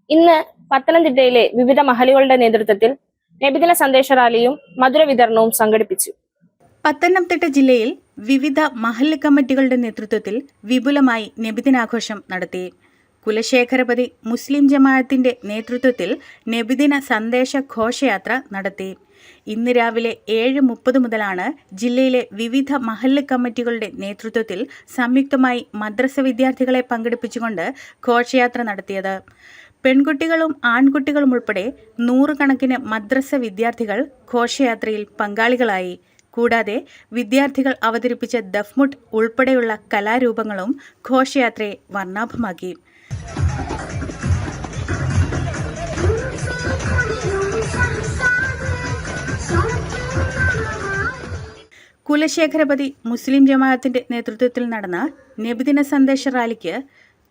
ഇന്ന് പത്തനംതിട്ടയിലെ വിവിധ മഹലുകളുടെ നേതൃത്വത്തിൽ നബിദിന സന്ദേശ റാലിയും മധുര വിതരണവും സംഘടിപ്പിച്ചു. പത്തനംതിട്ട ജില്ലയിൽ വിവിധ മഹല്ല് കമ്മിറ്റികളുടെ നേതൃത്വത്തിൽ വിപുലമായി നബിദിനാഘോഷം നടത്തി. കുലശേഖരപതി മുസ്ലിം ജമാഅത്തിന്റെ നേതൃത്വത്തിൽ നബിദിന സന്ദേശ ഘോഷയാത്ര നടത്തി. ഇന്ന് രാവിലെ 7:30 മുതലാണ് ജില്ലയിലെ വിവിധ മഹല്ല് കമ്മിറ്റികളുടെ നേതൃത്വത്തിൽ സംയുക്തമായി മദ്രസ വിദ്യാർത്ഥികളെ പങ്കെടുപ്പിച്ചുകൊണ്ട് ഘോഷയാത്ര നടത്തിയത്. പെൺകുട്ടികളും ആൺകുട്ടികളും ഉൾപ്പെടെ 100 കണക്കിന് മദ്രസ വിദ്യാർത്ഥികൾ ഘോഷയാത്രയിൽ പങ്കാളികളായി. കൂടാതെ വിദ്യാർത്ഥികൾ അവതരിപ്പിച്ച ദഫ്മുട്ട് ഉൾപ്പെടെയുള്ള കലാരൂപങ്ങളും ഘോഷയാത്രയെ വർണ്ണാഭമാക്കി. കുലശേഖരപതി മുസ്ലിം ജമാഅത്തിന്റെ നേതൃത്വത്തിൽ നടന്ന നബിദിന സന്ദേശ റാലിക്ക്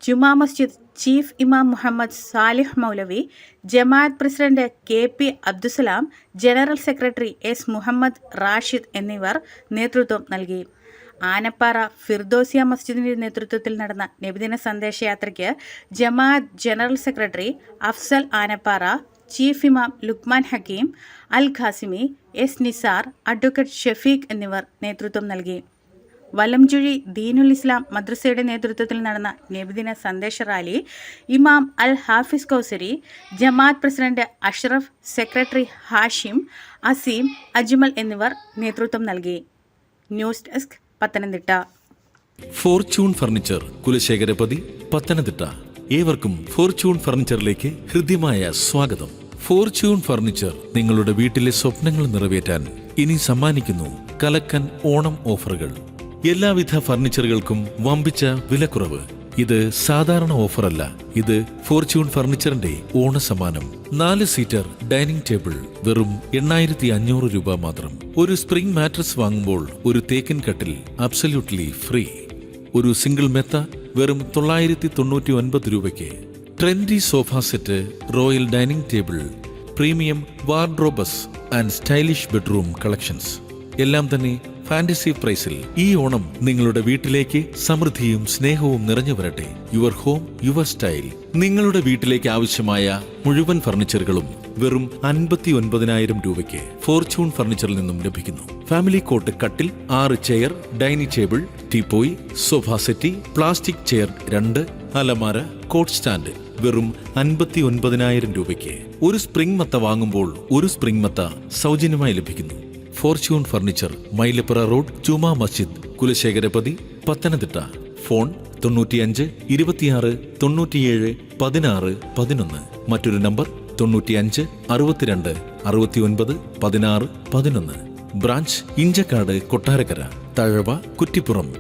ജുമാ മസ്ജിദ് ചീഫ് ഇമാം മുഹമ്മദ് സാലിഹ് മൗലവി, ജമാഅത്ത് president KP Abdussalam, general secretary S Muhammad Rashid എന്നിവർ നേതൃത്വം നൽകി. ആനപ്പാറ ഫിർദോസിയ മസ്ജിദിന്റെ നേതൃത്വത്തിൽ നടന്ന നബിദിന സന്ദേശയാത്രയ്ക്ക് ജമാഅത്ത് general secretary Afsal Anappara, chief ഇമാം ലുക്മാൻ ഹക്കീം, അൽ ഖാസിമി, S നിസാർ, അഡ്വക്കേറ്റ് ഷഫീഖ് എന്നിവർ നേതൃത്വം നൽകി. വലംചുഴി ദീനുൽ ഇസ്ലാം മദ്രസയുടെ നേതൃത്വത്തിൽ നടന്ന നബിദിന സന്ദേശ റാലി ഇമാം അൽ ഹാഫിസ് കൗസരി, ജമാഅത്ത് പ്രസിഡന്റ് അഷ്റഫ്, സെക്രട്ടറി ഹാഷിം, അസീം, അജ്മൽ എന്നിവർ നേതൃത്വം നൽകി. News desk, Pathanamthitta. Fortune furniture, Kulasekharapathi, Pathanamthitta. ഏവർക്കും ഫോർച്യൂൺ ഫർണിച്ചറിലേക്ക് ഹൃദ്യമായ സ്വാഗതം. ഫോർച്യൂൺ ഫർണിച്ചർ നിങ്ങളുടെ വീട്ടിലെ സ്വപ്നങ്ങൾ നിറവേറ്റാൻ ഇനി സമ്മാനിക്കുന്നു കലക്കൻ ഓണം ഓഫറുകൾ. എല്ലാവിധ ഫർണിച്ചറുകൾക്കും വമ്പിച്ച വിലക്കുറവ്. ഇത് സാധാരണ ഓഫറല്ല, ഇത് ഫോർച്യൂൺ ഫർണിച്ചറിന്റെ ഓണസമ്മാനം. 4 സീറ്റർ ഡൈനിങ് ടേബിൾ വെറും 8500 രൂപ മാത്രം. ഒരു സ്പ്രിംഗ് മാട്രസ് വാങ്ങുമ്പോൾ ഒരു തേക്കിൻ കട്ടിൽ അബ്സല്യൂട്ട്ലി ഫ്രീ. ഒരു സിംഗിൾ മെത്ത വെറും 999 രൂപയ്ക്ക്. Trendy sofa set, royal dining table, premium wardrobes and stylish bedroom collections എല്ലാം തന്നെ ഫാന്റസി പ്രൈസിൽ. ഈ ഓണം നിങ്ങളുടെ വീട്ടിലേക്ക് സമൃദ്ധിയും സ്നേഹവും നിറഞ്ഞു വരട്ടെ. Your home your style. നിങ്ങളുടെ വീട്ടിലേക്ക് ആവശ്യമായ മുഴുവൻ ഫർണിച്ചറുകളും വെറും 59,000 രൂപയ്ക്ക് ഫോർച്യൂൺ ഫർണിച്ചറിൽ നിന്നും ലഭിക്കുന്നു. ഫാമിലി കോട്ട് കട്ടിൽ, 6 chair, dining table, teapoy, sofa settee, plastic chair 2, അലമാര, കോട്ട് സ്റ്റാൻഡ് വെറും 59,000 രൂപയ്ക്ക്. ഒരു സ്പ്രിംഗ് മത്ത വാങ്ങുമ്പോൾ ഒരു സ്പ്രിംഗ് മത്ത സൗജന്യമായി ലഭിക്കുന്നു. Fortune furniture, മൈലപ്പുറ road, Juma Masjid, Kulasekharapathi, Pathanamthitta. Phone 95 26 97 16 11. മറ്റൊരു നമ്പർ 95 62 69 16 11. ബ്രാഞ്ച് ഇഞ്ചക്കാട്, കൊട്ടാരക്കര, തഴവ, കുറ്റിപ്പുറം.